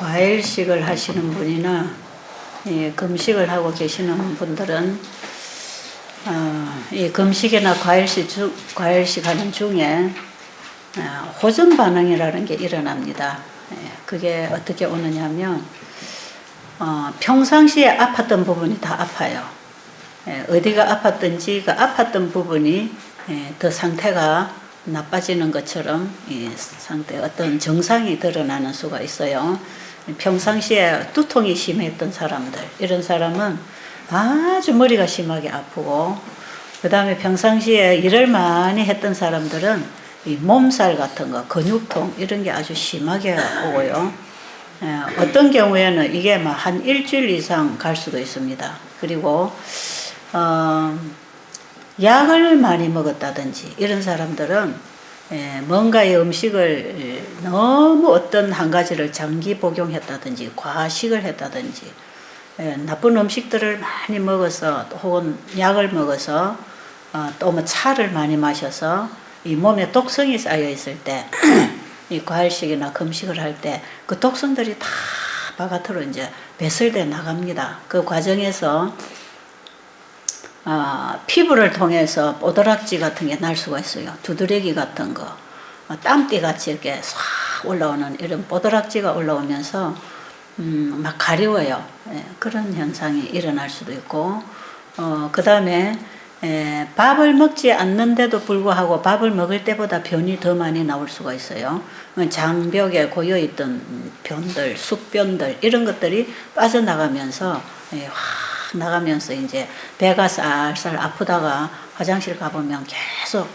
과일식을 하시는 분이나 금식을 하고 계시는 분들은 이 금식이나 과일식 하는 중에 호전 반응이라는 게 일어납니다. 그게 어떻게 오느냐면 평상시에 아팠던 부분이 다 아파요. 어디가 아팠든지 그 아팠던 부분이 더 상태가 나빠지는 것처럼 이 상태 어떤 정상이 드러나는 수가 있어요. 평상시에 두통이 심했던 사람들, 이런 사람은 아주 머리가 심하게 아프고, 그 다음에 평상시에 일을 많이 했던 사람들은 이 몸살 같은 거, 근육통 이런 게 아주 심하게 오고요. 어떤 경우에는 이게 막 한 일주일 이상 갈 수도 있습니다. 그리고 약을 많이 먹었다든지 이런 사람들은 뭔가의 음식을 너무 어떤 한 가지를 장기 복용했다든지 과식을 했다든지 나쁜 음식들을 많이 먹어서 혹은 약을 먹어서 또 뭐 차를 많이 마셔서 이 몸에 독성이 쌓여 있을 때 이 과일식이나 금식을 할 때 그 독성들이 다 바깥으로 이제 배설돼 나갑니다. 그 과정에서 피부를 통해서 뽀드락지 같은 게 날 수가 있어요. 두드레기 같은 거, 땀띠 같이 이렇게 싹 올라오는 이런 뽀드락지가 올라오면서 막 가려워요. 그런 현상이 일어날 수도 있고, 그 다음에 밥을 먹지 않는데도 불구하고 밥을 먹을 때보다 변이 더 많이 나올 수가 있어요. 장벽에 고여있던 변들, 숙변들 이런 것들이 빠져나가면서 확 나가면서 이제 배가 쌀쌀 아프다가 화장실 가보면 계속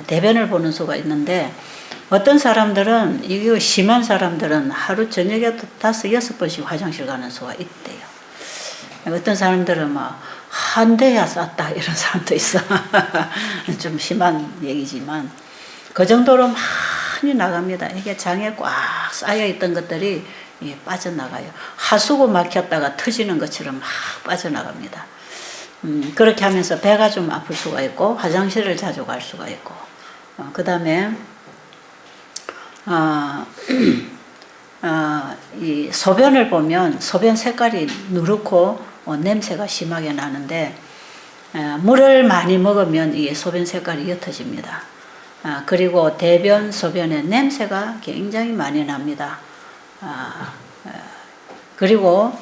대변을 보는 수가 있는데, 어떤 사람들은 이거 심한 사람들은 하루 저녁에 5-6번씩 화장실 가는 수가 있대요. 어떤 사람들은 막 한 대야 쌌다 이런 사람도 있어. 좀 심한 얘기지만 그 정도로 많이 나갑니다. 이게 장에 꽉 쌓여 있던 것들이 빠져나가요. 하수구 막혔다가 터지는 것처럼 막 빠져나갑니다. 그렇게 하면서 배가 좀 아플 수가 있고 화장실을 자주 갈 수가 있고, 그 다음에 이 소변을 보면 소변 색깔이 누렇고 냄새가 심하게 나는데, 물을 많이 먹으면 이 소변 색깔이 옅어집니다. 그리고 대변, 소변의 냄새가 굉장히 많이 납니다. 그리고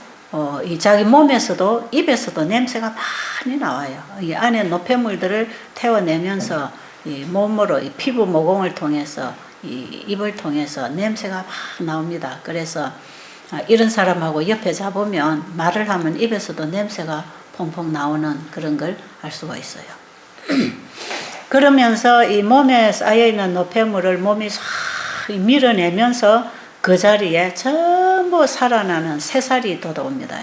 이 자기 몸에서도 입에서도 냄새가 많이 나와요. 이 안에 노폐물들을 태워내면서 이 몸으로 이 피부 모공을 통해서 이 입을 통해서 냄새가 막 나옵니다. 그래서 이런 사람하고 옆에 잡으면 말을 하면 입에서도 냄새가 퐁퐁 나오는 그런 걸 알 수가 있어요. 그러면서 이 몸에 쌓여있는 노폐물을 몸이 싹 밀어내면서 그 자리에 전부 살아나는 새살이 돋아옵니다.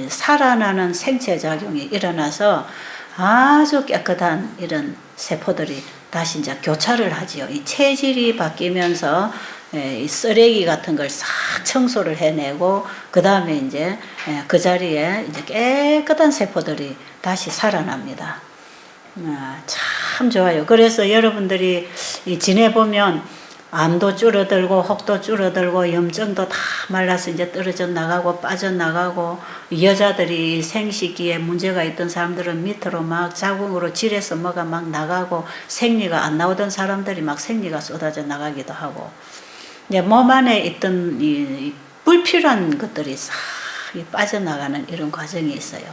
살아나는 생체작용이 일어나서 아주 깨끗한 이런 세포들이 다시 이제 교차를 하지요. 이 체질이 바뀌면서 이 쓰레기 같은 걸 싹 청소를 해내고, 그 다음에 이제 그 자리에 이제 깨끗한 세포들이 다시 살아납니다. 참 좋아요. 그래서 여러분들이 지내보면 암도 줄어들고 혹도 줄어들고 염증도 다 말라서 이제 떨어져 나가고 빠져나가고, 여자들이 생식기에 문제가 있던 사람들은 밑으로 막 자궁으로 질에서 뭐가 막 나가고, 생리가 안 나오던 사람들이 막 생리가 쏟아져 나가기도 하고, 이제 몸 안에 있던 이 불필요한 것들이 싹 빠져나가는 이런 과정이 있어요.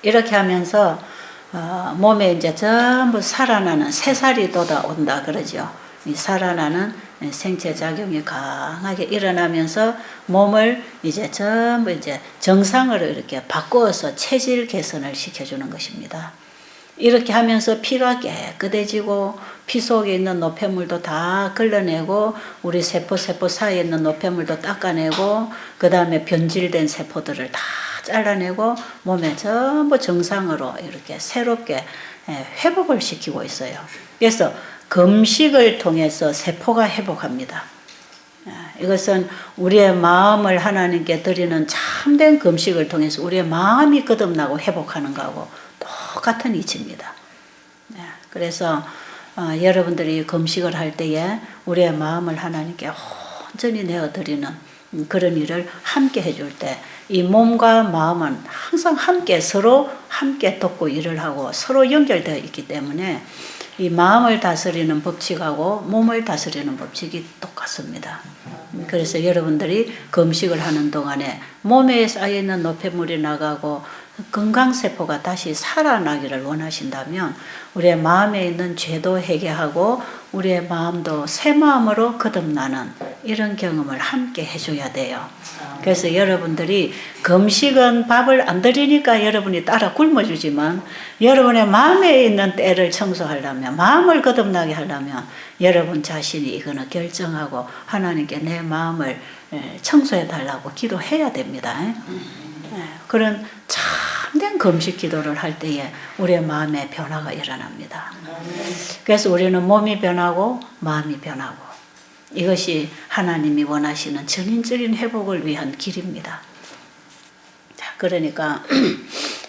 이렇게 하면서 몸에 이제 전부 살아나는 새살이 돋아온다 그러죠. 이 살아나는 생체작용이 강하게 일어나면서 몸을 이제 전부 이제 정상으로 이렇게 바꾸어서 체질 개선을 시켜주는 것입니다. 이렇게 하면서 피가 깨끗해지고 피 속에 있는 노폐물도 다 걸러내고, 우리 세포 사이에 있는 노폐물도 닦아내고, 그 다음에 변질된 세포들을 다 잘라내고 몸에 전부 정상으로 이렇게 새롭게 회복을 시키고 있어요. 그래서 금식을 통해서 세포가 회복합니다. 이것은 우리의 마음을 하나님께 드리는 참된 금식을 통해서 우리의 마음이 거듭나고 회복하는 거하고 똑같은 이치입니다. 그래서 여러분들이 금식을 할 때에 우리의 마음을 하나님께 완전히 내어드리는 그런 일을 함께 해줄 때 이 몸과 마음은 항상 함께 서로 함께 돕고 일을 하고 서로 연결되어 있기 때문에 이 마음을 다스리는 법칙하고 몸을 다스리는 법칙이 똑같습니다. 그래서 여러분들이 금식을 하는 동안에 몸에 쌓여있는 노폐물이 나가고 건강세포가 다시 살아나기를 원하신다면 우리의 마음에 있는 죄도 회개하고 우리의 마음도 새 마음으로 거듭나는 이런 경험을 함께 해줘야 돼요. 그래서 여러분들이 금식은 밥을 안 드리니까 여러분이 따라 굶어주지만 여러분의 마음에 있는 때를 청소하려면 마음을 거듭나게 하려면 여러분 자신이 이거는 결정하고 하나님께 내 마음을 청소해 달라고 기도해야 됩니다. 그런 참된 금식 기도를 할 때에 우리의 마음의 변화가 일어납니다. 그래서 우리는 몸이 변하고 마음이 변하고 이것이 하나님이 원하시는 전인적인 회복을 위한 길입니다. 자, 그러니까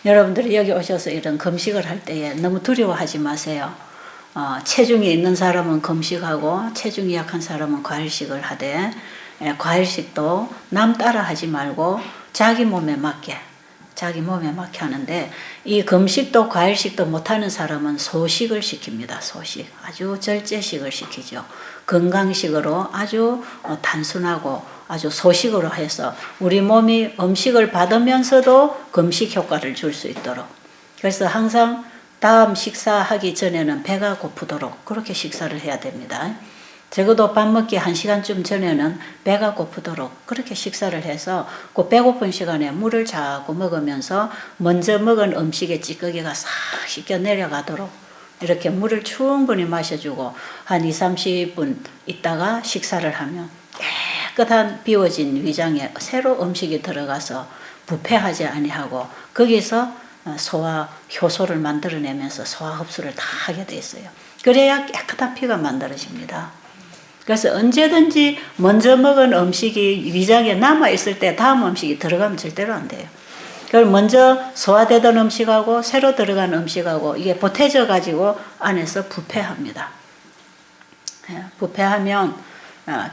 여러분들이 여기 오셔서 이런 금식을 할 때에 너무 두려워하지 마세요. 체중이 있는 사람은 금식하고 체중이 약한 사람은 과일식을 하되 과일식도 남 따라 하지 말고 자기 몸에 맞게 하는데 이 금식도 과일식도 못하는 사람은 소식을 시킵니다. 소식. 아주 절제식을 시키죠. 건강식으로 아주 단순하고 아주 소식으로 해서 우리 몸이 음식을 받으면서도 금식 효과를 줄 수 있도록. 그래서 항상 다음 식사하기 전에는 배가 고프도록 그렇게 식사를 해야 됩니다. 적어도 밥 먹기 1시간쯤 전에는 배가 고프도록 그렇게 식사를 해서 그 배고픈 시간에 물을 자꾸 먹으면서 먼저 먹은 음식의 찌꺼기가 싹 씻겨 내려가도록 이렇게 물을 충분히 마셔주고 한 20-30분 있다가 식사를 하면 깨끗한 비워진 위장에 새로 음식이 들어가서 부패하지 아니하고 거기서 소화 효소를 만들어내면서 소화 흡수를 다 하게 돼 있어요. 그래야 깨끗한 피가 만들어집니다. 그래서 언제든지 먼저 먹은 음식이 위장에 남아있을 때 다음 음식이 들어가면 절대로 안 돼요. 그걸 먼저 소화되던 음식하고 새로 들어간 음식하고 이게 보태져 가지고 안에서 부패합니다. 부패하면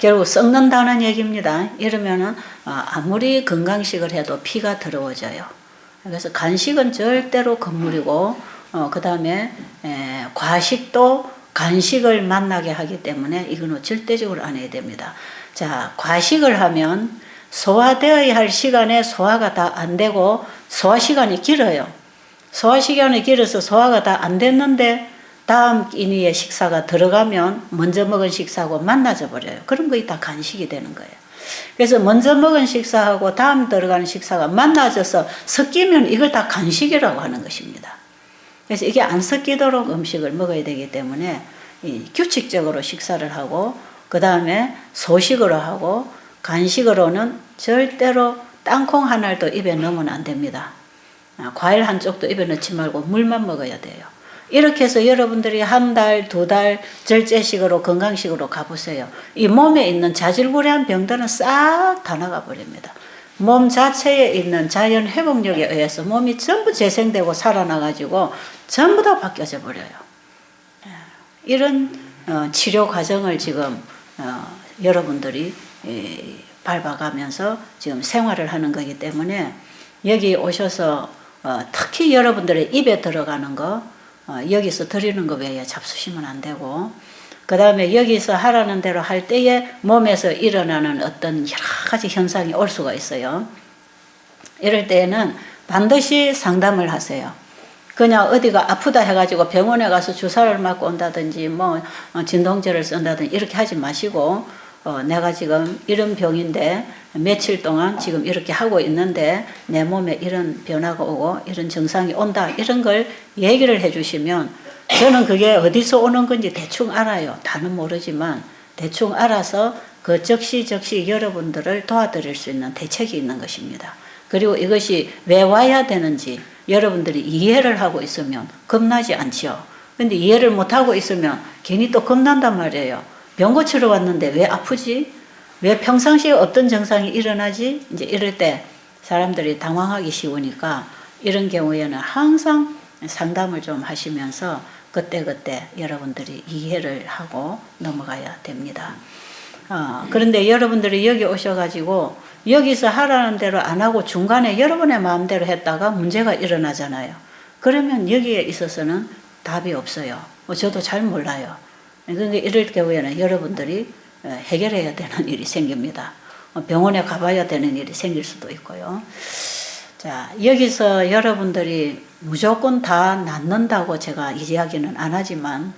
결국 썩는다는 얘기입니다. 이러면은 아무리 건강식을 해도 피가 더러워져요. 그래서 간식은 절대로 금물이고 그 다음에 과식도 간식을 만나게 하기 때문에 이거는 절대적으로 안 해야 됩니다. 자, 과식을 하면 소화되어야 할 시간에 소화가 다 안 되고 소화 시간이 길어요. 소화 시간이 길어서 소화가 다 안 됐는데 다음 끼니의 식사가 들어가면 먼저 먹은 식사하고 만나져 버려요. 그런 거이 다 간식이 되는 거예요. 그래서 먼저 먹은 식사하고 다음 들어가는 식사가 만나져서 섞이면 이걸 다 간식이라고 하는 것입니다. 그래서 이게 안 섞이도록 음식을 먹어야 되기 때문에 규칙적으로 식사를 하고 그 다음에 소식으로 하고 간식으로는 절대로 땅콩 한 알도 입에 넣으면 안 됩니다. 과일 한 쪽도 입에 넣지 말고 물만 먹어야 돼요. 이렇게 해서 여러분들이 1달, 2달 절제식으로 건강식으로 가보세요. 이 몸에 있는 자질구레한 병들은 싹 다 나가버립니다. 몸 자체에 있는 자연 회복력에 의해서 몸이 전부 재생되고 살아나가지고 전부 다 바뀌어져 버려요. 이런 치료 과정을 지금 여러분들이 밟아가면서 지금 생활을 하는 거기 때문에 여기 오셔서 특히 여러분들의 입에 들어가는 거 여기서 드리는 거 외에 잡수시면 안 되고 그 다음에 여기서 하라는 대로 할 때에 몸에서 일어나는 어떤 여러 가지 현상이 올 수가 있어요. 이럴 때에는 반드시 상담을 하세요. 그냥 어디가 아프다 해가지고 병원에 가서 주사를 맞고 온다든지 뭐 진통제를 쓴다든지 이렇게 하지 마시고 내가 지금 이런 병인데 며칠 동안 지금 이렇게 하고 있는데 내 몸에 이런 변화가 오고 이런 증상이 온다 이런 걸 얘기를 해주시면 저는 그게 어디서 오는 건지 대충 알아요. 다는 모르지만 대충 알아서 그 즉시 여러분들을 도와드릴 수 있는 대책이 있는 것입니다. 그리고 이것이 왜 와야 되는지 여러분들이 이해를 하고 있으면 겁나지 않죠. 근데 이해를 못하고 있으면 괜히 또 겁난단 말이에요. 병 고치러 왔는데 왜 아프지? 왜 평상시에 어떤 증상이 일어나지? 이제 이럴 때 사람들이 당황하기 쉬우니까 이런 경우에는 항상 상담을 좀 하시면서 그때그때 여러분들이 이해를 하고 넘어가야 됩니다. 그런데 여러분들이 여기 오셔가지고 여기서 하라는 대로 안 하고 중간에 여러분의 마음대로 했다가 문제가 일어나잖아요. 그러면 여기에 있어서는 답이 없어요. 저도 잘 몰라요. 그러니까 이럴 경우에는 여러분들이 해결해야 되는 일이 생깁니다. 병원에 가봐야 되는 일이 생길 수도 있고요. 자, 여기서 여러분들이 무조건 다 낫는다고 제가 이야기는 안 하지만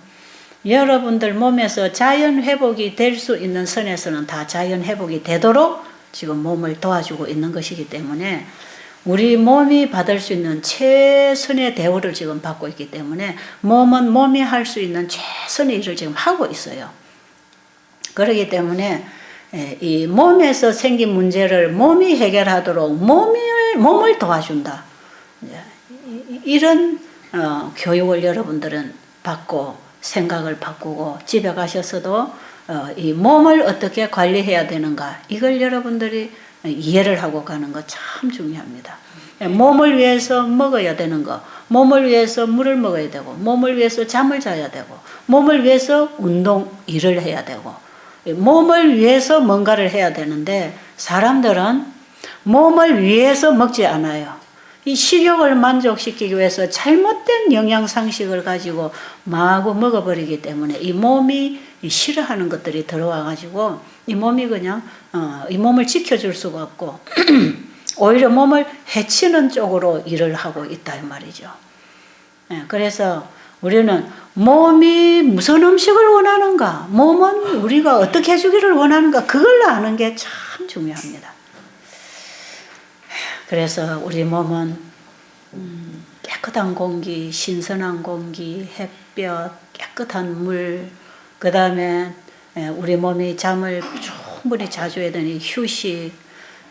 여러분들 몸에서 자연 회복이 될 수 있는 선에서는 다 자연 회복이 되도록 지금 몸을 도와주고 있는 것이기 때문에 우리 몸이 받을 수 있는 최선의 대우를 지금 받고 있기 때문에 몸은 몸이 할 수 있는 최선의 일을 지금 하고 있어요. 그렇기 때문에 이 몸에서 생긴 문제를 몸이 해결하도록 몸을 도와준다. 이런 교육을 여러분들은 받고 생각을 바꾸고 집에 가셔서도 이 몸을 어떻게 관리해야 되는가 이걸 여러분들이 이해를 하고 가는 거 참 중요합니다. 몸을 위해서 먹어야 되는 거, 몸을 위해서 물을 먹어야 되고, 몸을 위해서 잠을 자야 되고, 몸을 위해서 일을 해야 되고, 몸을 위해서 뭔가를 해야 되는데 사람들은 몸을 위해서 먹지 않아요. 이 식욕을 만족시키기 위해서 잘못된 영양상식을 가지고 마구 먹어버리기 때문에 이 몸이 싫어하는 것들이 들어와가지고 이 몸이 그냥 이 몸을 지켜줄 수가 없고 오히려 몸을 해치는 쪽으로 일을 하고 있다 이 말이죠. 그래서 우리는 몸이 무슨 음식을 원하는가, 몸은 우리가 어떻게 해주기를 원하는가 그걸 아는 게 참 중요합니다. 그래서 우리 몸은 깨끗한 공기, 신선한 공기, 햇볕, 깨끗한 물, 그 다음에 우리 몸이 잠을 충분히 자줘야 되는 휴식,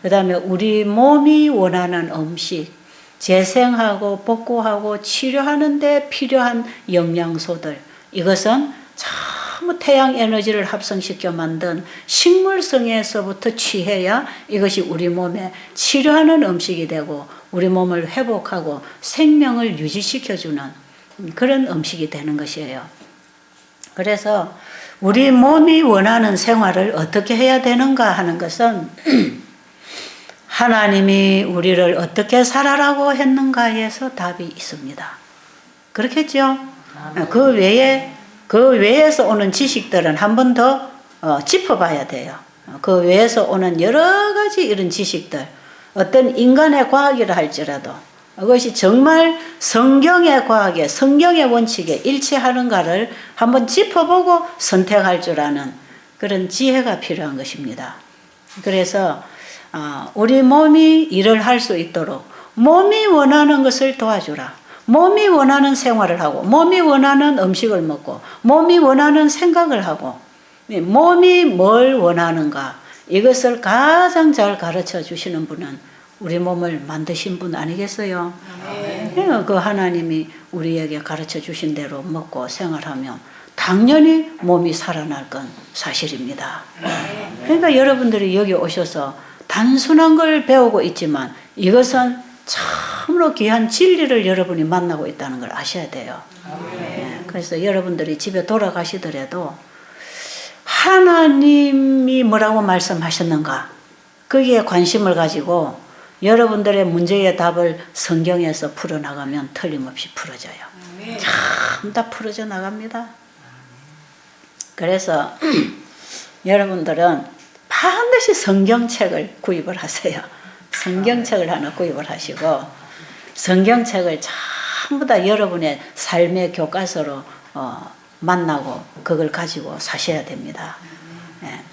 그 다음에 우리 몸이 원하는 음식, 재생하고 복구하고 치료하는 데 필요한 영양소들, 이것은 전부 태양 에너지를 합성시켜 만든 식물성에서부터 취해야 이것이 우리 몸에 치료하는 음식이 되고 우리 몸을 회복하고 생명을 유지시켜주는 그런 음식이 되는 것이에요. 그래서 우리 몸이 원하는 생활을 어떻게 해야 되는가 하는 것은 하나님이 우리를 어떻게 살아라고 했는가에서 답이 있습니다. 그렇겠죠? 그 외에서 오는 지식들은 한 번 더 짚어봐야 돼요. 그 외에서 오는 여러 가지 이런 지식들, 어떤 인간의 과학이라 할지라도 그것이 정말 성경의 과학에, 성경의 원칙에 일치하는가를 한번 짚어보고 선택할 줄 아는 그런 지혜가 필요한 것입니다. 그래서 우리 몸이 일을 할 수 있도록 몸이 원하는 것을 도와주라. 몸이 원하는 생활을 하고 몸이 원하는 음식을 먹고 몸이 원하는 생각을 하고 몸이 뭘 원하는가 이것을 가장 잘 가르쳐 주시는 분은 우리 몸을 만드신 분 아니겠어요? 네. 그 하나님이 우리에게 가르쳐 주신 대로 먹고 생활하면 당연히 몸이 살아날 건 사실입니다. 그러니까 여러분들이 여기 오셔서 단순한 걸 배우고 있지만 이것은 참으로 귀한 진리를 여러분이 만나고 있다는 걸 아셔야 돼요. 네, 그래서 여러분들이 집에 돌아가시더라도 하나님이 뭐라고 말씀하셨는가 거기에 관심을 가지고 여러분들의 문제의 답을 성경에서 풀어나가면 틀림없이 풀어져요. 참 다 풀어져 나갑니다. 그래서 여러분들은 반드시 성경책을 구입을 하세요. 성경책을 하나 구입을 하시고 성경책을 전부 다 여러분의 삶의 교과서로 만나고 그걸 가지고 사셔야 됩니다. 네.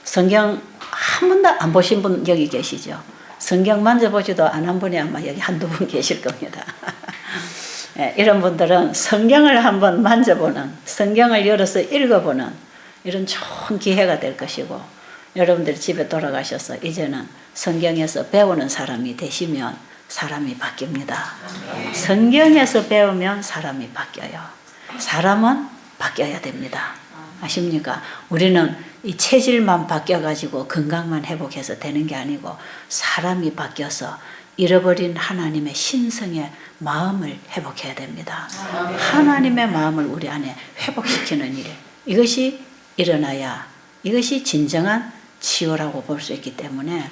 성경 한 번도 안 보신 분 여기 계시죠? 성경 만져보지도 않은 분이 아마 여기 한두 분 계실 겁니다. 네, 이런 분들은 성경을 한번 만져보는, 성경을 열어서 읽어보는 이런 좋은 기회가 될 것이고 여러분들 집에 돌아가셔서 이제는 성경에서 배우는 사람이 되시면 사람이 바뀝니다. 성경에서 배우면 사람이 바뀌어요. 사람은 바뀌어야 됩니다. 아십니까? 우리는 이 체질만 바뀌어가지고 건강만 회복해서 되는 게 아니고 사람이 바뀌어서 잃어버린 하나님의 신성의 마음을 회복해야 됩니다. 하나님의 마음을 우리 안에 회복시키는 일, 이것이 일어나야 이것이 진정한 치유라고 볼 수 있기 때문에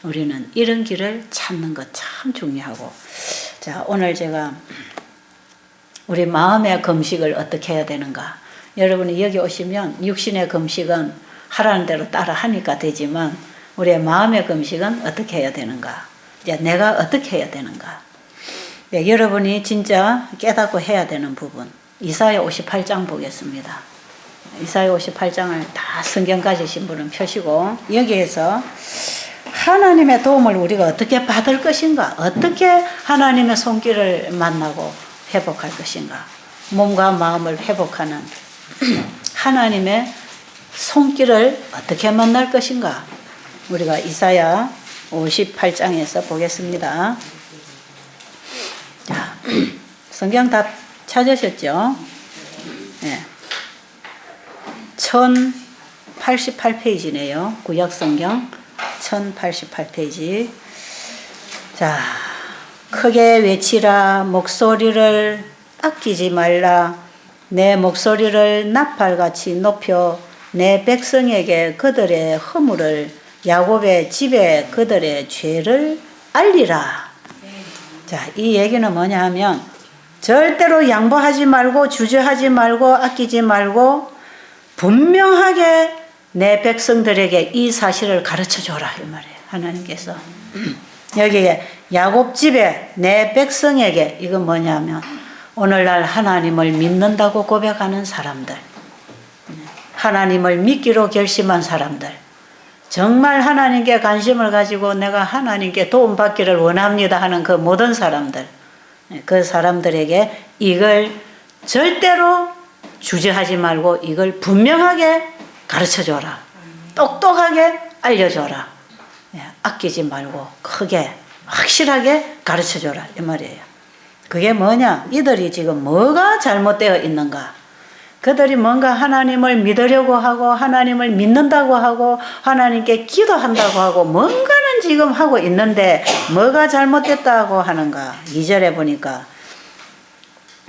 우리는 이런 길을 찾는 것 참 중요하고, 자, 오늘 제가 우리 마음의 금식을 어떻게 해야 되는가. 여러분이 여기 오시면 육신의 금식은 하라는 대로 따라 하니까 되지만 우리의 마음의 금식은 어떻게 해야 되는가. 이제 내가 어떻게 해야 되는가. 네, 여러분이 진짜 깨닫고 해야 되는 부분. 이사야 58장 보겠습니다. 이사야 58장을 다 성경 가지신 분은 펴시고, 여기에서 하나님의 도움을 우리가 어떻게 받을 것인가, 어떻게 하나님의 손길을 만나고 회복할 것인가, 몸과 마음을 회복하는 하나님의 손길을 어떻게 만날 것인가, 우리가 이사야 58장에서 보겠습니다. 자, 성경 다 찾으셨죠? 네. 1088페이지네요. 구약성경 1088페이지. 자, 크게 외치라. 목소리를 아끼지 말라. 내 목소리를 나팔같이 높여 내 백성에게 그들의 허물을, 야곱의 집에 그들의 죄를 알리라. 자, 이 얘기는 뭐냐 하면 절대로 양보하지 말고 주저하지 말고 아끼지 말고 분명하게 내 백성들에게 이 사실을 가르쳐 줘라 이 말이에요. 하나님께서 여기에 야곱 집에 내 백성에게, 이건 뭐냐면 오늘날 하나님을 믿는다고 고백하는 사람들, 하나님을 믿기로 결심한 사람들, 정말 하나님께 관심을 가지고 내가 하나님께 도움받기를 원합니다 하는 그 모든 사람들, 그 사람들에게 이걸 절대로 주저하지 말고 이걸 분명하게 가르쳐줘라. 똑똑하게 알려줘라. 아끼지 말고 크게 확실하게 가르쳐줘라 이 말이에요. 그게 뭐냐? 이들이 지금 뭐가 잘못되어 있는가? 그들이 뭔가 하나님을 믿으려고 하고 하나님을 믿는다고 하고 하나님께 기도한다고 하고 뭔가는 지금 하고 있는데 뭐가 잘못됐다고 하는가? 2절에 보니까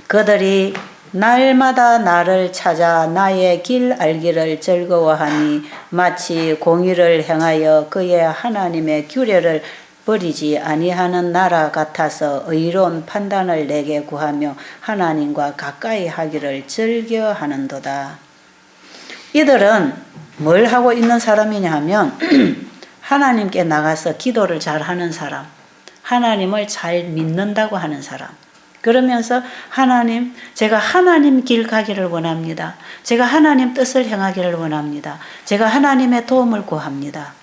그들이 날마다 나를 찾아 나의 길 알기를 즐거워하니 마치 공의를 행하여 그의 하나님의 규례를 버리지 아니하는 나라 같아서 의로운 판단을 내게 구하며 하나님과 가까이 하기를 즐겨하는도다. 이들은 뭘 하고 있는 사람이냐 하면 하나님께 나가서 기도를 잘 하는 사람, 하나님을 잘 믿는다고 하는 사람, 그러면서 하나님, 제가 하나님 길 가기를 원합니다. 제가 하나님 뜻을 행하기를 원합니다. 제가 하나님의 도움을 구합니다.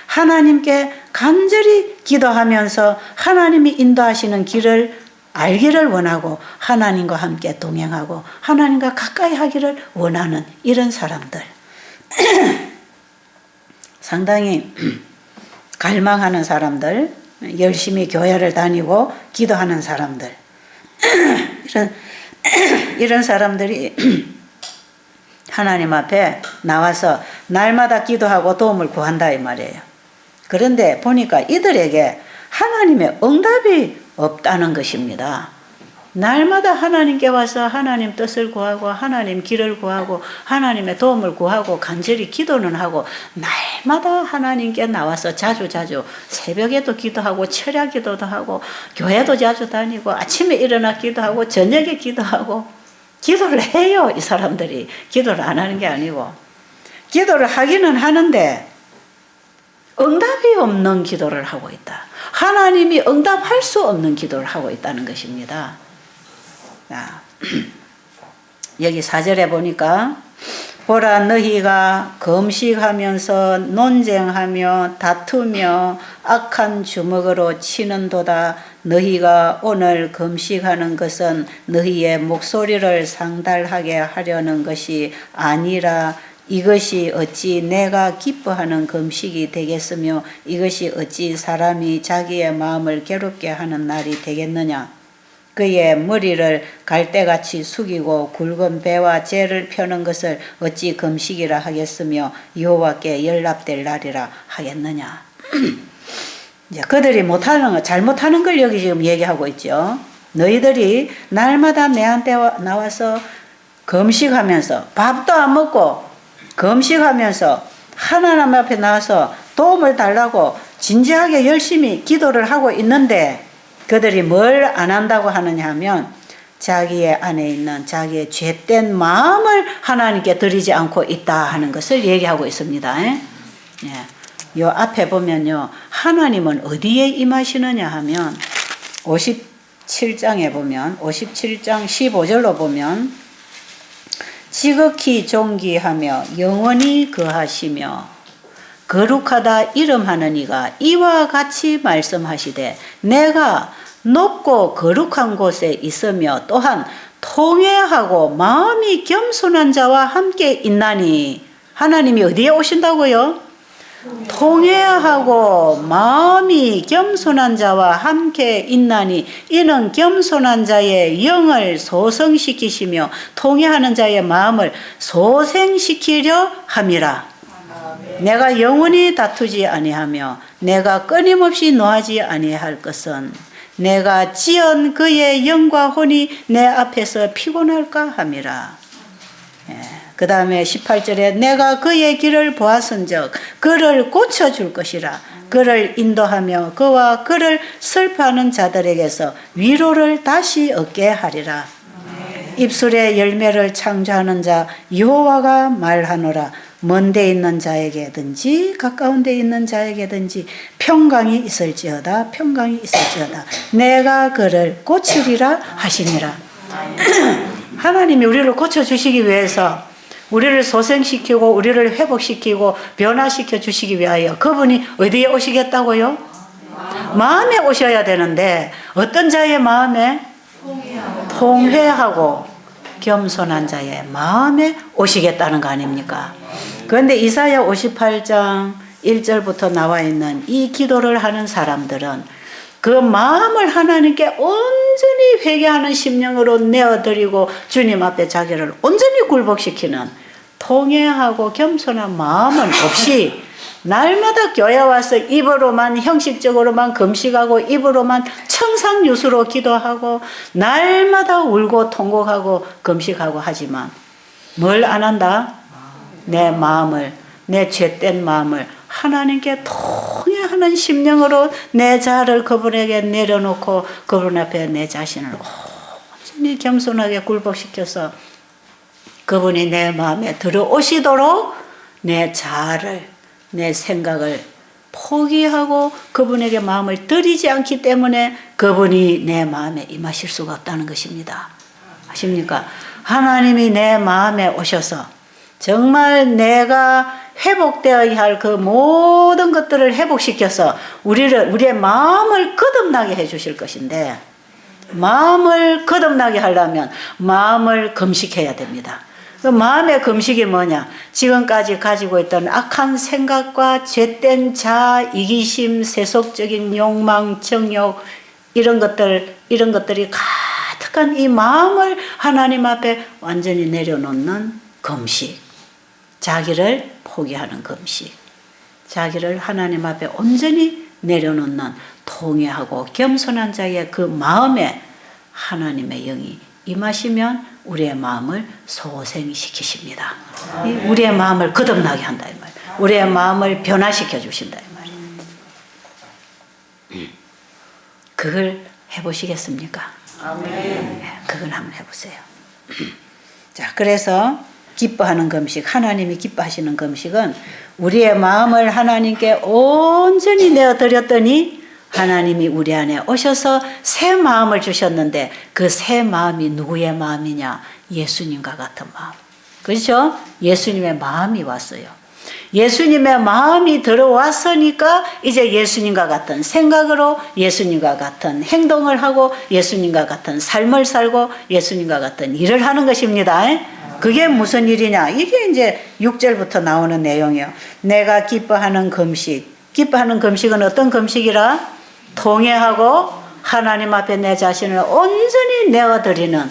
하나님께 간절히 기도하면서 하나님이 인도하시는 길을 알기를 원하고 하나님과 함께 동행하고 하나님과 가까이 하기를 원하는 이런 사람들. 상당히 갈망하는 사람들, 열심히 교회를 다니고 기도하는 사람들, 이런 사람들이 하나님 앞에 나와서 날마다 기도하고 도움을 구한다 이 말이에요. 그런데 보니까 이들에게 하나님의 응답이 없다는 것입니다. 날마다 하나님께 와서 하나님 뜻을 구하고 하나님 길을 구하고 하나님의 도움을 구하고 간절히 기도는 하고 날마다 하나님께 나와서 자주 새벽에도 기도하고 철야 기도도 하고 교회도 자주 다니고 아침에 일어나 기도하고 저녁에 기도하고 기도를 해요. 이 사람들이 기도를 안 하는 게 아니고 기도를 하기는 하는데 응답이 없는 기도를 하고 있다. 하나님이 응답할 수 없는 기도를 하고 있다는 것입니다. 여기 4절에 보니까 보라 너희가 금식하면서 논쟁하며 다투며 악한 주먹으로 치는도다. 너희가 오늘 금식하는 것은 너희의 목소리를 상달하게 하려는 것이 아니라 이것이 어찌 내가 기뻐하는 금식이 되겠으며 이것이 어찌 사람이 자기의 마음을 괴롭게 하는 날이 되겠느냐. 그의 머리를 갈대같이 숙이고 굵은 배와 재를 펴는 것을 어찌 금식이라 하겠으며 여호와께 연락될 날이라 하겠느냐. 이제 그들이 못하는 거, 잘못하는 걸 여기 지금 얘기하고 있죠. 너희들이 날마다 내한테 나와서 금식하면서 밥도 안 먹고 금식하면서 하나님 앞에 나와서 도움을 달라고 진지하게 열심히 기도를 하고 있는데 그들이 뭘 안 한다고 하느냐 하면 자기의 안에 있는 자기의 죄된 마음을 하나님께 드리지 않고 있다 하는 것을 얘기하고 있습니다. 예. 요 앞에 보면요. 하나님은 어디에 임하시느냐 하면 57장에 보면 57장 15절로 보면 지극히 존귀하며 영원히 거하시며 거룩하다 이름하는 이가 이와 같이 말씀하시되 내가 높고 거룩한 곳에 있으며 또한 통회하고 마음이 겸손한 자와 함께 있나니 하나님이 어디에 오신다고요? 통회하고 마음이 겸손한 자와 함께 있나니 이는 겸손한 자의 영을 소성시키시며 통회하는 자의 마음을 소생시키려 함이라. 내가 영원히 다투지 아니하며 내가 끊임없이 노하지 아니할 것은 내가 지은 그의 영과 혼이 내 앞에서 피곤할까 함이라. 그 다음에 18절에 내가 그의 길을 보았은즉 그를 고쳐줄 것이라. 그를 인도하며 그와 그를 슬퍼하는 자들에게서 위로를 다시 얻게 하리라. 입술의 열매를 창조하는 자 여호와가 말하노라. 먼 데 있는 자에게든지 가까운 데 있는 자에게든지 평강이 있을지어다. 평강이 있을지어다. 내가 그를 고치리라 하시니라. 하나님이 우리를 고쳐주시기 위해서 우리를 소생시키고 우리를 회복시키고 변화시켜 주시기 위하여 그분이 어디에 오시겠다고요? 마음에 오셔야 되는데 어떤 자의 마음에? 통회하고 겸손한 자의 마음에 오시겠다는 거 아닙니까? 그런데 이사야 58장 1절부터 나와 있는 이 기도를 하는 사람들은 그 마음을 하나님께 온전히 회개하는 심령으로 내어드리고 주님 앞에 자기를 온전히 굴복시키는 통회하고 겸손한 마음은 없이 날마다 교회 와서 입으로만 형식적으로만 금식하고 입으로만 청산유수로 기도하고 날마다 울고 통곡하고 금식하고 하지만 뭘 안 한다? 내 마음을, 내 죄된 마음을 하나님께 통회하는 심령으로 내 자아를 그분에게 내려놓고 그분 앞에 내 자신을 온전히 겸손하게 굴복시켜서 그분이 내 마음에 들어오시도록 내 자아를, 내 생각을 포기하고 그분에게 마음을 드리지 않기 때문에 그분이 내 마음에 임하실 수가 없다는 것입니다. 아십니까? 하나님이 내 마음에 오셔서 정말 내가 회복되어야 할 그 모든 것들을 회복시켜서 우리의 마음을 거듭나게 해주실 것인데 마음을 거듭나게 하려면 마음을 금식해야 됩니다. 그 마음의 금식이 뭐냐? 지금까지 가지고 있던 악한 생각과 죄된 자아, 이기심, 세속적인 욕망, 정욕 이런 것들이 가득한 이 마음을 하나님 앞에 완전히 내려놓는 금식. 자기를 포기하는 금식. 자기를 하나님 앞에 온전히 내려놓는 통회하고 겸손한 자의 그 마음에 하나님의 영이 임하시면 우리의 마음을 소생시키십니다. 우리의 마음을 거듭나게 한다 이 말. 우리의 마음을 변화시켜 주신다 이 말이에요. 그걸 해보시겠습니까? 아멘. 그걸 한번 해보세요. 자, 그래서 기뻐하는 금식, 하나님이 기뻐하시는 금식은 우리의 마음을 하나님께 온전히 내어드렸더니 하나님이 우리 안에 오셔서 새 마음을 주셨는데 그 새 마음이 누구의 마음이냐? 예수님과 같은 마음. 그렇죠? 예수님의 마음이 왔어요. 예수님의 마음이 들어왔으니까 이제 예수님과 같은 생각으로 예수님과 같은 행동을 하고 예수님과 같은 삶을 살고 예수님과 같은 일을 하는 것입니다. 그게 무슨 일이냐? 이게 이제 6절부터 나오는 내용이에요. 내가 기뻐하는 금식. 기뻐하는 금식은 어떤 금식이라? 통회하고 하나님 앞에 내 자신을 온전히 내어드리는,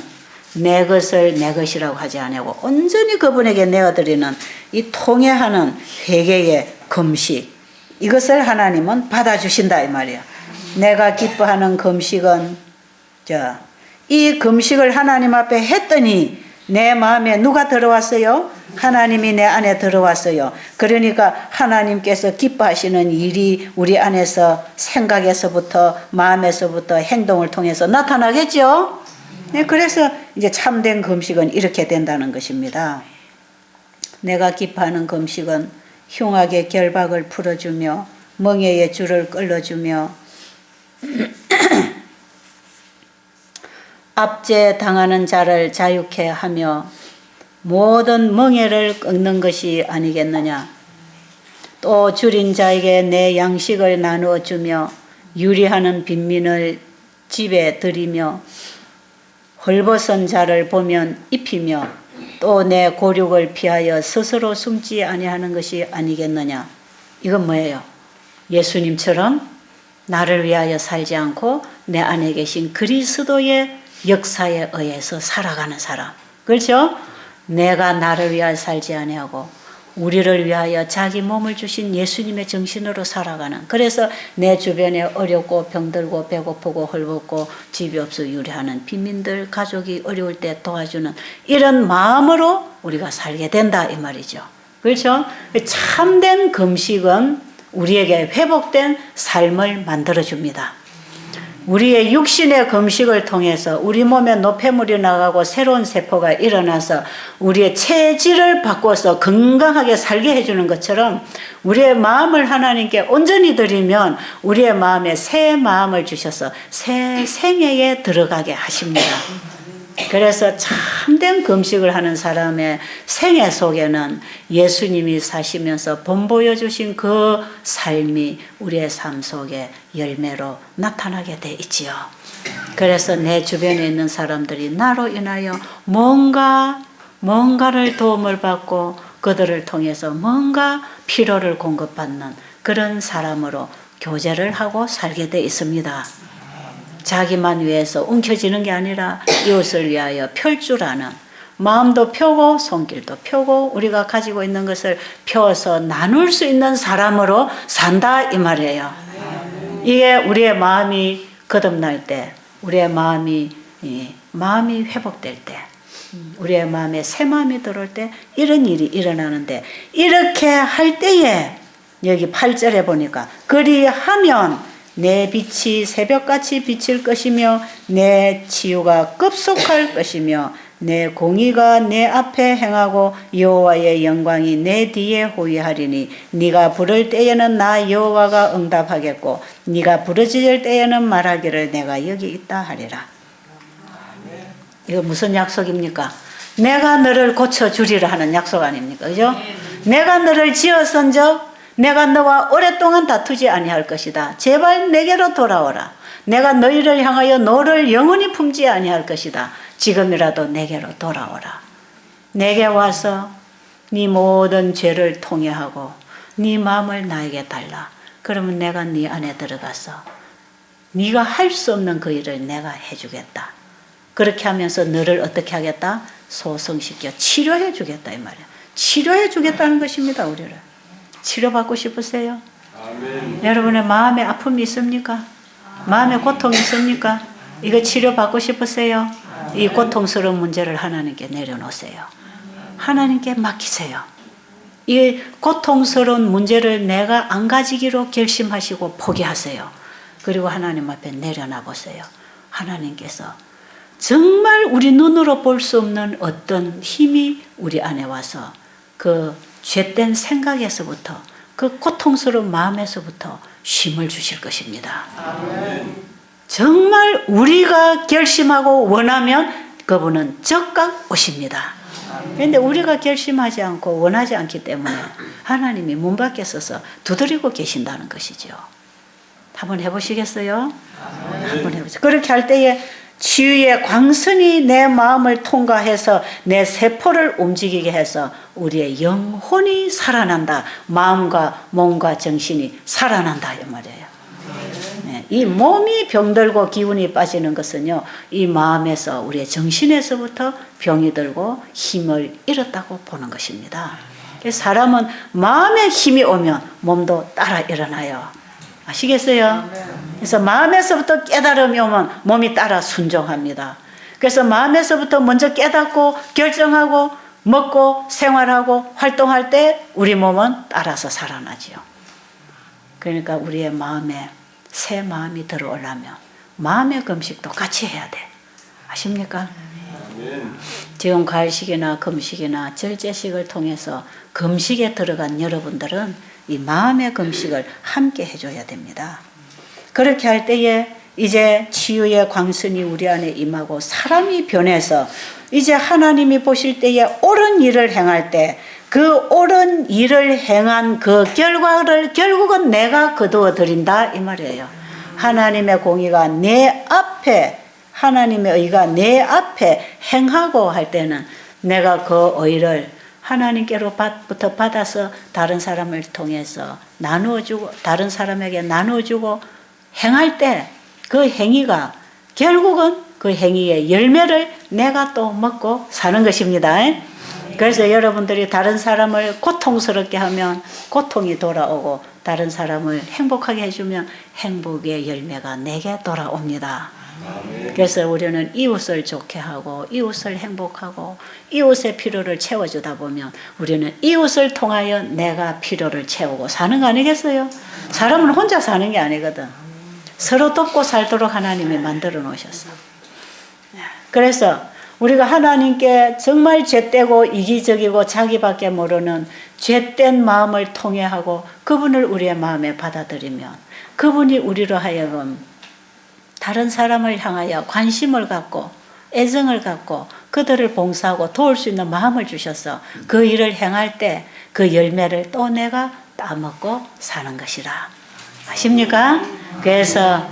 내 것을 내 것이라고 하지 아니고 온전히 그분에게 내어드리는 이 통회하는 회개의 금식. 이것을 하나님은 받아주신다 이 말이야. 내가 기뻐하는 금식은 이 금식을 하나님 앞에 했더니 내 마음에 누가 들어왔어요? 하나님이 내 안에 들어왔어요. 그러니까 하나님께서 기뻐하시는 일이 우리 안에서 생각에서부터 마음에서부터 행동을 통해서 나타나겠죠. 네, 그래서 이제 참된 금식은 이렇게 된다는 것입니다. 내가 기뻐하는 금식은 흉악의 결박을 풀어주며 멍에의 줄을 끌어주며 압제당하는 자를 자유케 하며 모든 멍에를 끊는 것이 아니겠느냐. 또 줄인 자에게 내 양식을 나누어 주며 유리하는 빈민을 집에 들이며 헐벗은 자를 보면 입히며 또 내 고륙을 피하여 스스로 숨지 아니하는 것이 아니겠느냐. 이건 뭐예요? 예수님처럼 나를 위하여 살지 않고 내 안에 계신 그리스도의 역사에 의해서 살아가는 사람. 그렇죠? 내가 나를 위하여 살지 아니하고 우리를 위하여 자기 몸을 주신 예수님의 정신으로 살아가는. 그래서 내 주변에 어렵고 병들고 배고프고 헐벗고 집이 없어 유리하는 빈민들, 가족이 어려울 때 도와주는 이런 마음으로 우리가 살게 된다 이 말이죠. 그렇죠? 참된 금식은 우리에게 회복된 삶을 만들어줍니다. 우리의 육신의 금식을 통해서 우리 몸에 노폐물이 나가고 새로운 세포가 일어나서 우리의 체질을 바꿔서 건강하게 살게 해주는 것처럼 우리의 마음을 하나님께 온전히 드리면 우리의 마음에 새 마음을 주셔서 새 생애에 들어가게 하십니다. 그래서 참된 금식을 하는 사람의 생애 속에는 예수님이 사시면서 본보여 주신 그 삶이 우리의 삶 속에 열매로 나타나게 돼 있지요. 그래서 내 주변에 있는 사람들이 나로 인하여 뭔가를 도움을 받고 그들을 통해서 뭔가 필요를 공급받는 그런 사람으로 교제를 하고 살게 돼 있습니다. 자기만 위해서 움켜쥐는 게 아니라 이웃을 위하여 펼 줄 아는 마음도 펴고 손길도 펴고 우리가 가지고 있는 것을 펴서 나눌 수 있는 사람으로 산다 이 말이에요. 이게 우리의 마음이 거듭날 때, 우리의 마음이 회복될 때, 우리의 마음에 새 마음이 들어올 때 이런 일이 일어나는데 이렇게 할 때에 여기 8절에 보니까 그리하면 내 빛이 새벽같이 비칠 것이며 내 치유가 급속할 것이며 내 공의가 내 앞에 행하고 여호와의 영광이 내 뒤에 호위하리니 네가 부를 때에는 나 여호와가 응답하겠고 네가 부르짖을 때에는 말하기를 내가 여기 있다 하리라. 이거 무슨 약속입니까? 내가 너를 고쳐주리라 하는 약속 아닙니까? 그죠? 내가 너를 지어선적 내가 너와 오랫동안 다투지 아니할 것이다. 제발 내게로 돌아오라. 내가 너희를 향하여 너를 영원히 품지 아니할 것이다. 지금이라도 내게로 돌아오라. 내게 와서 네 모든 죄를 통회하고 네 마음을 나에게 달라. 그러면 내가 네 안에 들어가서 네가 할 수 없는 그 일을 내가 해주겠다. 그렇게 하면서 너를 어떻게 하겠다? 소성시켜 치료해 주겠다 이 말이야. 치료해 주겠다는 것입니다. 우리를. 치료받고 싶으세요? 아멘. 여러분의 마음에 아픔이 있습니까? 마음에 고통이 있습니까? 이거 치료받고 싶으세요? 이 고통스러운 문제를 하나님께 내려놓으세요. 하나님께 맡기세요. 이 고통스러운 문제를 내가 안 가지기로 결심하시고 포기하세요. 그리고 하나님 앞에 내려놔 보세요. 하나님께서 정말 우리 눈으로 볼 수 없는 어떤 힘이 우리 안에 와서 그 죄된 생각에서부터 그 고통스러운 마음에서부터 쉼을 주실 것입니다. 아멘. 정말 우리가 결심하고 원하면 그분은 즉각 오십니다. 그런데 우리가 결심하지 않고 원하지 않기 때문에 하나님이 문 밖에 서서 두드리고 계신다는 것이죠. 한번 해보시겠어요? 한번 해보세요. 그렇게 할 때에 치유의 광선이 내 마음을 통과해서 내 세포를 움직이게 해서 우리의 영혼이 살아난다. 마음과 몸과 정신이 살아난다 이 말이에요. 네, 이 몸이 병들고 기운이 빠지는 것은요, 이 마음에서 우리의 정신에서부터 병이 들고 힘을 잃었다고 보는 것입니다. 사람은 마음에 힘이 오면 몸도 따라 일어나요. 아시겠어요? 그래서 마음에서부터 깨달음이 오면 몸이 따라 순종합니다. 그래서 마음에서부터 먼저 깨닫고 결정하고 먹고 생활하고 활동할 때 우리 몸은 따라서 살아나지요. 그러니까 우리의 마음에 새 마음이 들어오려면 마음의 금식도 같이 해야 돼. 아십니까? 지금 가을식이나 금식이나 절제식을 통해서 금식에 들어간 여러분들은 이 마음의 금식을 함께 해줘야 됩니다. 그렇게 할 때에 이제 치유의 광선이 우리 안에 임하고 사람이 변해서 이제 하나님이 보실 때에 옳은 일을 행할 때 그 옳은 일을 행한 그 결과를 결국은 내가 거두어 드린다 이 말이에요. 하나님의 공의가 내 앞에, 하나님의 의가 내 앞에 행하고 할 때는 내가 그 의를 하나님께로부터 받아서 다른 사람을 통해서 나누어주고 다른 사람에게 나누어주고 행할 때 그 행위가 결국은 그 행위의 열매를 내가 또 먹고 사는 것입니다. 그래서 여러분들이 다른 사람을 고통스럽게 하면 고통이 돌아오고 다른 사람을 행복하게 해주면 행복의 열매가 내게 돌아옵니다. 그래서 우리는 이웃을 좋게 하고 이웃을 행복하고 이웃의 필요를 채워주다 보면 우리는 이웃을 통하여 내가 필요를 채우고 사는 거 아니겠어요? 사람은 혼자 사는 게 아니거든. 서로 돕고 살도록 하나님이 만들어 놓으셨어. 그래서 우리가 하나님께 정말 죄되고 이기적이고 자기밖에 모르는 죄된 마음을 통해하고 그분을 우리의 마음에 받아들이면 그분이 우리로 하여금 다른 사람을 향하여 관심을 갖고 애정을 갖고 그들을 봉사하고 도울 수 있는 마음을 주셔서 그 일을 행할 때 그 열매를 또 내가 따먹고 사는 것이라. 아십니까? 그래서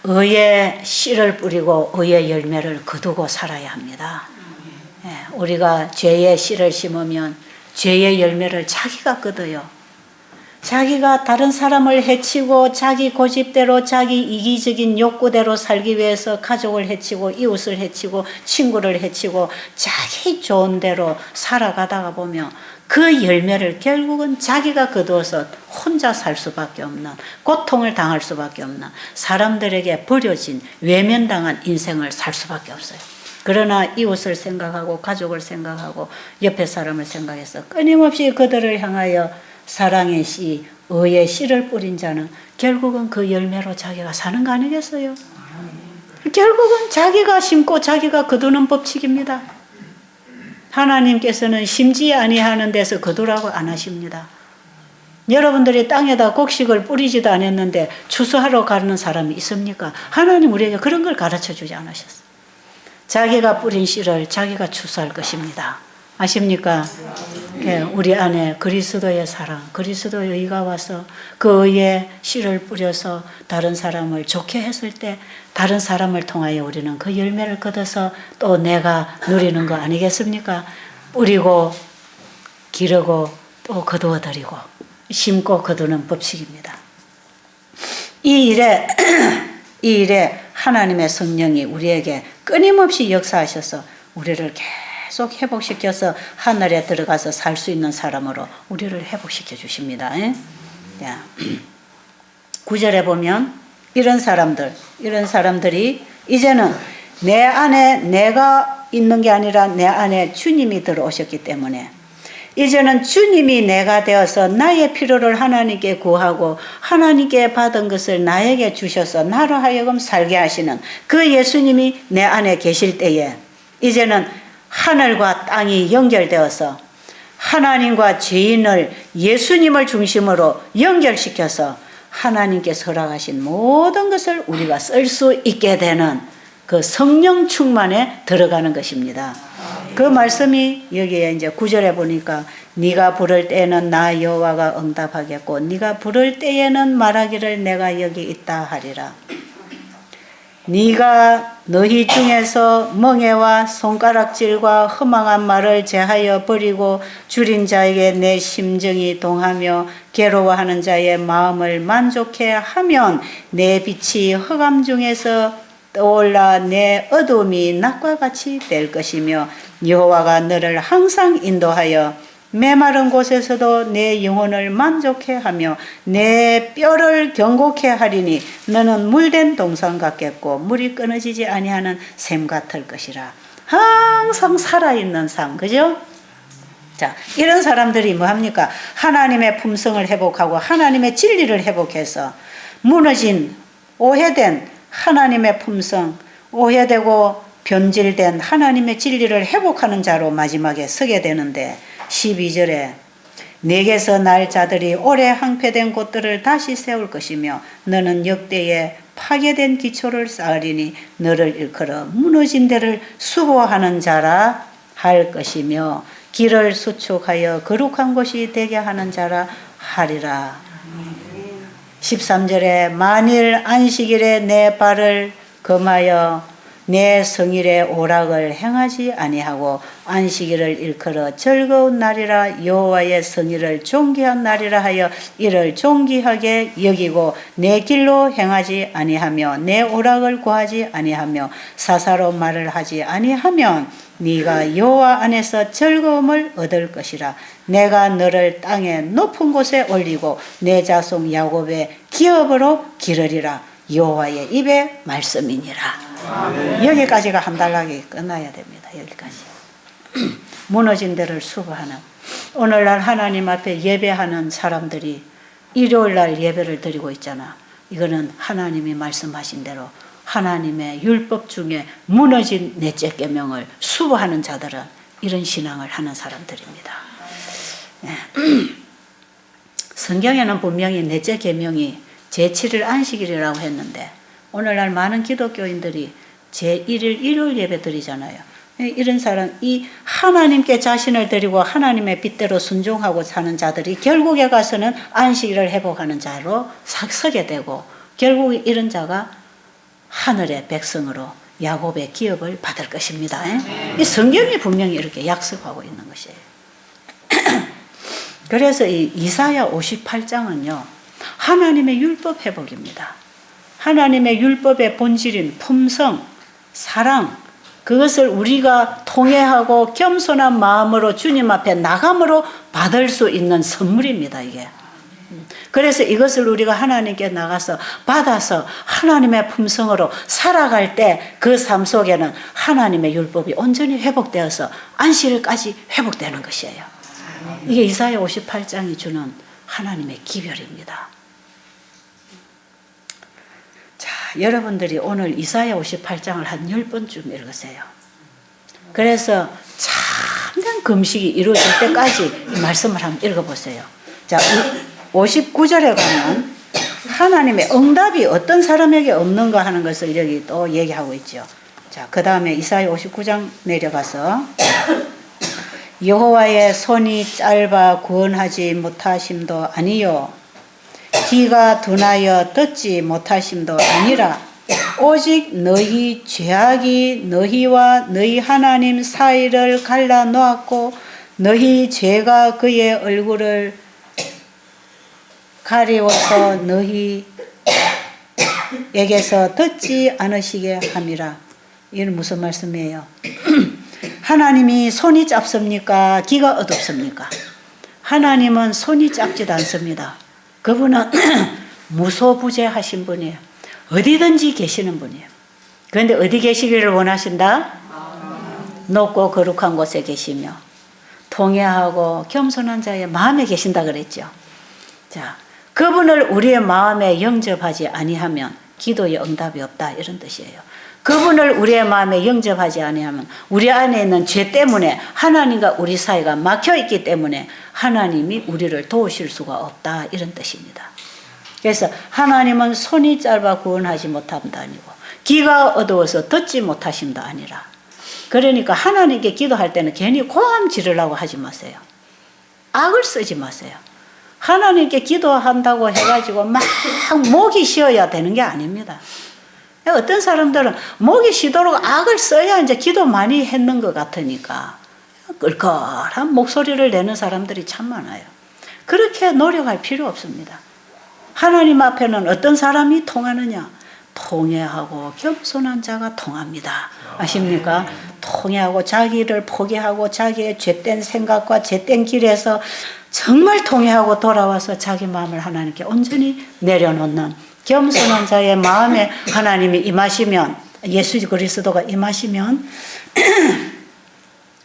의의 씨를 뿌리고 의의 열매를 거두고 살아야 합니다. 우리가 죄의 씨를 심으면 죄의 열매를 자기가 거둬요. 자기가 다른 사람을 해치고 자기 고집대로 자기 이기적인 욕구대로 살기 위해서 가족을 해치고 이웃을 해치고 친구를 해치고 자기 좋은 대로 살아가다가 보면 그 열매를 결국은 자기가 거두어서 혼자 살 수밖에 없는 고통을 당할 수밖에 없는 사람들에게 버려진 외면당한 인생을 살 수밖에 없어요. 그러나 이웃을 생각하고 가족을 생각하고 옆에 사람을 생각해서 끊임없이 그들을 향하여 사랑의 씨, 의의 씨를 뿌린 자는 결국은 그 열매로 자기가 사는 거 아니겠어요? 결국은 자기가 심고 자기가 거두는 법칙입니다. 하나님께서는 심지 아니하는 데서 거두라고 안 하십니다. 여러분들이 땅에다 곡식을 뿌리지도 않았는데 추수하러 가는 사람이 있습니까? 하나님 우리에게 그런 걸 가르쳐주지 않으셨어요. 자기가 뿌린 씨를 자기가 추수할 것입니다. 아십니까? 우리 안에 그리스도의 사랑, 그리스도의 의가 와서 그 의의 씨를 뿌려서 다른 사람을 좋게 했을 때 다른 사람을 통하여 우리는 그 열매를 거둬서 또 내가 누리는 거 아니겠습니까? 뿌리고 기르고 또 거두어드리고 심고 거두는 법칙입니다. 이 일에 하나님의 성령이 우리에게 끊임없이 역사하셔서 우리를 계속 회복시켜서 하늘에 들어가서 살 수 있는 사람으로 우리를 회복시켜 주십니다. 9절에 보면 이런 사람들이 이제는 내 안에 내가 있는 게 아니라 내 안에 주님이 들어오셨기 때문에 이제는 주님이 내가 되어서 나의 필요를 하나님께 구하고 하나님께 받은 것을 나에게 주셔서 나로 하여금 살게 하시는 그 예수님이 내 안에 계실 때에 이제는 하늘과 땅이 연결되어서 하나님과 죄인을 예수님을 중심으로 연결시켜서 하나님께서 허락하신 모든 것을 우리가 쓸 수 있게 되는 그 성령 충만에 들어가는 것입니다. 그 말씀이 여기에 이제 9절에 보니까 네가 부를 때에는 나 여호와가 응답하겠고 네가 부를 때에는 말하기를 내가 여기 있다 하리라. 네가 너희 중에서 멍에와 손가락질과 허망한 말을 제하여 버리고 줄인 자에게 내 심정이 동하며 괴로워하는 자의 마음을 만족해 하면 내 빛이 흑암 중에서 떠올라 내 어둠이 낮과 같이 될 것이며 여호와가 너를 항상 인도하여 메마른 곳에서도 내 영혼을 만족해 하며 내 뼈를 경고케 하리니 너는 물된 동산 같겠고 물이 끊어지지 아니하는 샘 같을 것이라. 항상 살아있는 삶, 그죠? 자, 이런 사람들이 뭐합니까? 하나님의 품성을 회복하고 하나님의 진리를 회복해서 무너진, 오해된 하나님의 품성, 오해되고 변질된 하나님의 진리를 회복하는 자로 마지막에 서게 되는데 12절에 내게서 날 자들이 오래 항폐된 곳들을 다시 세울 것이며 너는 역대에 파괴된 기초를 쌓으리니 너를 일컬어 무너진 데를 수고하는 자라 할 것이며 길을 수축하여 거룩한 곳이 되게 하는 자라 하리라. 13절에 만일 안식일에 내 발을 금하여 내 성일의 오락을 행하지 아니하고 안식일을 일컬어 즐거운 날이라 여호와의 성일을 존귀한 날이라 하여 이를 존귀하게 여기고 내 길로 행하지 아니하며 내 오락을 구하지 아니하며 사사로 말을 하지 아니하면 네가 여호와 안에서 즐거움을 얻을 것이라. 내가 너를 땅의 높은 곳에 올리고 내 자손 야곱의 기업으로 기르리라. 여호와의 입의 말씀이니라. 여기까지가 한 단락이 끝나야 됩니다. 여기까지. 무너진 데를 수고하는, 오늘날 하나님 앞에 예배하는 사람들이 일요일날 예배를 드리고 있잖아. 이거는 하나님이 말씀하신 대로 하나님의 율법 중에 무너진 넷째 계명을 수고하는 자들은 이런 신앙을 하는 사람들입니다. 성경에는 분명히 넷째 계명이 제7일 안식일이라고 했는데 오늘날 많은 기독교인들이 제1일 일요일 예배 드리잖아요. 이런 사람, 이 하나님께 자신을 드리고 하나님의 빛대로 순종하고 사는 자들이 결국에 가서는 안식일을 회복하는 자로 서게 되고 결국 이런 자가 하늘의 백성으로 야곱의 기업을 받을 것입니다. 이 성경이 분명히 이렇게 약속하고 있는 것이에요. 그래서 이 이사야 58장은요 하나님의 율법 회복입니다. 하나님의 율법의 본질인 품성, 사랑, 그것을 우리가 통회하고 겸손한 마음으로 주님 앞에 나감으로 받을 수 있는 선물입니다. 이게. 그래서 이것을 우리가 하나님께 나가서 받아서 하나님의 품성으로 살아갈 때 그 삶 속에는 하나님의 율법이 온전히 회복되어서 안식일까지 회복되는 것이에요. 이게 이사야 58장이 주는 하나님의 기별입니다. 자, 여러분들이 오늘 이사야 58장을 한 10번쯤 읽으세요. 그래서 참된 금식이 이루어질 때까지 이 말씀을 한번 읽어보세요. 자, 59절에 가면 하나님의 응답이 어떤 사람에게 없는가 하는 것을 여기 또 얘기하고 있죠. 자, 그 다음에 이사야 59장 내려가서 여호와의 손이 짧아 구원하지 못하심도 아니요 귀가 둔하여 듣지 못하심도 아니라 오직 너희 죄악이 너희와 너희 하나님 사이를 갈라 놓았고 너희 죄가 그의 얼굴을 가리워서 너희에게서 듣지 않으시게 함이라. 이건 무슨 말씀이에요? 하나님이 손이 짧습니까? 귀가 어둡습니까? 하나님은 손이 짧지도 않습니다. 그분은 무소부재하신 분이에요. 어디든지 계시는 분이에요. 그런데 어디 계시기를 원하신다? 높고 거룩한 곳에 계시며 통회하고 겸손한 자의 마음에 계신다 그랬죠. 자, 그분을 우리의 마음에 영접하지 아니하면 기도의 응답이 없다 이런 뜻이에요. 그분을 우리의 마음에 영접하지 아니하면 우리 안에 있는 죄 때문에 하나님과 우리 사이가 막혀있기 때문에 하나님이 우리를 도우실 수가 없다 이런 뜻입니다. 그래서 하나님은 손이 짧아 구원하지 못함도 아니고 귀가 어두워서 듣지 못하심도 아니라, 그러니까 하나님께 기도할 때는 괜히 고함 지르려고 하지 마세요. 악을 쓰지 마세요. 하나님께 기도한다고 해가지고 막 목이 쉬어야 되는 게 아닙니다. 어떤 사람들은 목이 쉬도록 악을 써야 이제 기도 많이 했는 것 같으니까 끌끌한 목소리를 내는 사람들이 참 많아요. 그렇게 노력할 필요 없습니다. 하나님 앞에는 어떤 사람이 통하느냐? 통회하고 겸손한 자가 통합니다. 아십니까? 통회하고 자기를 포기하고 자기의 죄된 생각과 죄된 길에서 정말 통회하고 돌아와서 자기 마음을 하나님께 온전히 내려놓는 겸손한 자의 마음에 하나님이 임하시면, 예수 그리스도가 임하시면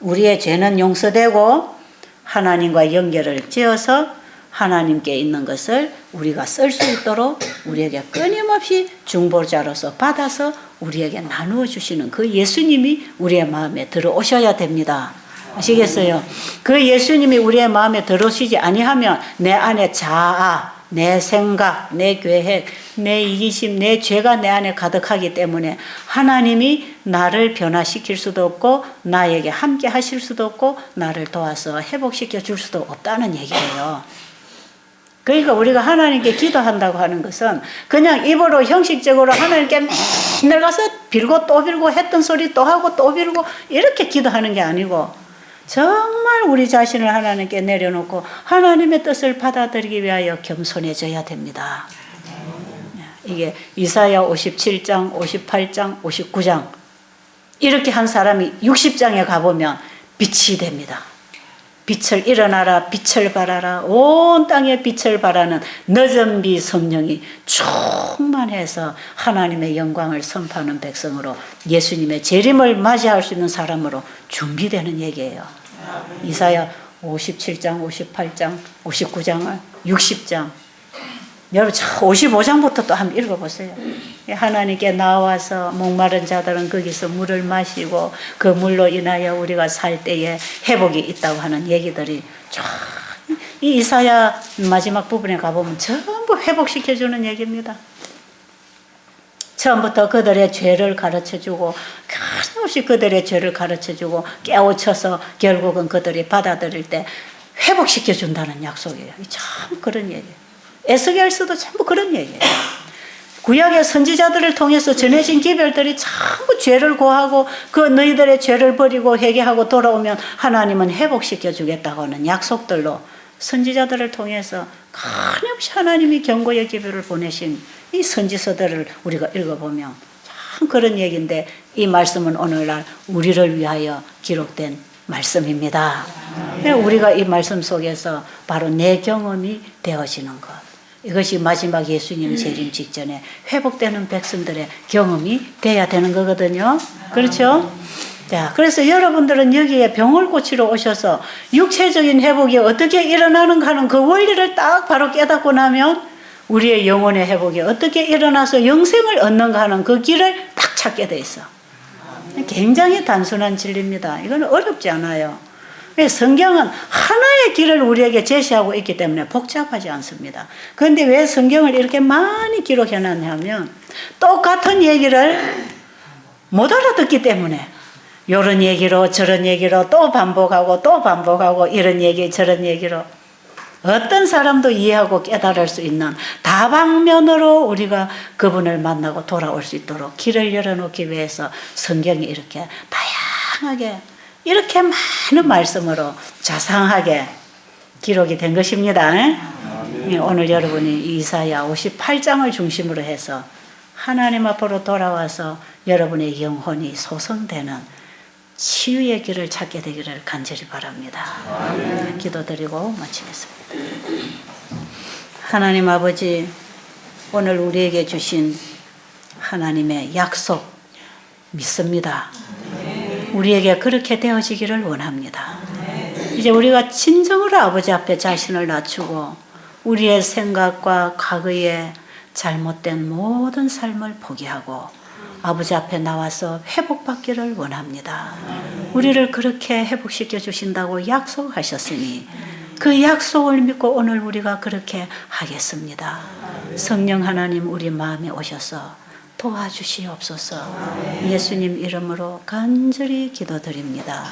우리의 죄는 용서되고 하나님과 연결을 지어서 하나님께 있는 것을 우리가 쓸 수 있도록 우리에게 끊임없이 중보자로서 받아서 우리에게 나누어 주시는 그 예수님이 우리의 마음에 들어오셔야 됩니다. 아시겠어요? 그 예수님이 우리의 마음에 들어오시지 아니하면 내 안에 자아, 내 생각, 내 계획, 내 이기심, 내 죄가 내 안에 가득하기 때문에 하나님이 나를 변화시킬 수도 없고 나에게 함께 하실 수도 없고 나를 도와서 회복시켜 줄 수도 없다는 얘기예요. 그러니까 우리가 하나님께 기도한다고 하는 것은 그냥 입으로 형식적으로 하나님께 맨날 가서 빌고 또 빌고 했던 소리 또 하고 또 빌고 이렇게 기도하는 게 아니고 정말 우리 자신을 하나님께 내려놓고 하나님의 뜻을 받아들이기 위하여 겸손해져야 됩니다. 이게 이사야 57장, 58장, 59장 이렇게 한 사람이 60장에 가보면 빛이 됩니다. 빛을 일어나라, 빛을 발하라, 온 땅에 빛을 발하는 늦은 비 성령이 충만해서 하나님의 영광을 선포하는 백성으로 예수님의 재림을 맞이할 수 있는 사람으로 준비되는 얘기예요. 이사야 57장, 58장, 59장을 60장 여러분 55장부터 또 한번 읽어보세요. 하나님께 나와서 목마른 자들은 거기서 물을 마시고 그 물로 인하여 우리가 살 때에 회복이 있다고 하는 얘기들이 이 이사야 마지막 부분에 가보면 전부 회복시켜주는 얘기입니다. 처음부터 그들의 죄를 가르쳐주고 끊임없이 그들의 죄를 가르쳐주고 깨우쳐서 결국은 그들이 받아들일 때 회복시켜준다는 약속이에요. 참 그런 얘기예요. 에스겔서도 전부 그런 얘기예요. 구약의 선지자들을 통해서 전해진 기별들이 전부 죄를 고하고 그 너희들의 죄를 버리고 회개하고 돌아오면 하나님은 회복시켜 주겠다고 하는 약속들로 선지자들을 통해서 끊임없이 하나님이 경고의 기별을 보내신 이 선지서들을 우리가 읽어보면 참 그런 얘기인데 이 말씀은 오늘날 우리를 위하여 기록된 말씀입니다. 우리가 이 말씀 속에서 바로 내 경험이 되어지는 것. 이것이 마지막 예수님 재림 직전에 회복되는 백성들의 경험이 돼야 되는 거거든요. 그렇죠? 자, 그래서 여러분들은 여기에 병을 고치러 오셔서 육체적인 회복이 어떻게 일어나는가 하는 그 원리를 딱 바로 깨닫고 나면 우리의 영혼의 회복이 어떻게 일어나서 영생을 얻는가 하는 그 길을 딱 찾게 돼 있어. 굉장히 단순한 진리입니다. 이건 어렵지 않아요. 성경은 하나의 길을 우리에게 제시하고 있기 때문에 복잡하지 않습니다. 그런데 왜 성경을 이렇게 많이 기록해 놨냐면 똑같은 얘기를 못 알아듣기 때문에 이런 얘기로 저런 얘기로 또 반복하고 이런 얘기 저런 얘기로 어떤 사람도 이해하고 깨달을 수 있는 다방면으로 우리가 그분을 만나고 돌아올 수 있도록 길을 열어놓기 위해서 성경이 이렇게 다양하게 이렇게 많은 말씀으로 자상하게 기록이 된 것입니다. 오늘 여러분이 이사야 58장을 중심으로 해서 하나님 앞으로 돌아와서 여러분의 영혼이 소성되는 치유의 길을 찾게 되기를 간절히 바랍니다. 기도드리고 마치겠습니다. 하나님 아버지, 오늘 우리에게 주신 하나님의 약속 믿습니다. 우리에게 그렇게 되어지기를 원합니다. 이제 우리가 진정으로 아버지 앞에 자신을 낮추고 우리의 생각과 과거의 잘못된 모든 삶을 포기하고 아버지 앞에 나와서 회복받기를 원합니다. 우리를 그렇게 회복시켜 주신다고 약속하셨으니 그 약속을 믿고 오늘 우리가 그렇게 하겠습니다. 성령 하나님 우리 마음에 오셔서 도와주시옵소서. 예수님 이름으로 간절히 기도드립니다.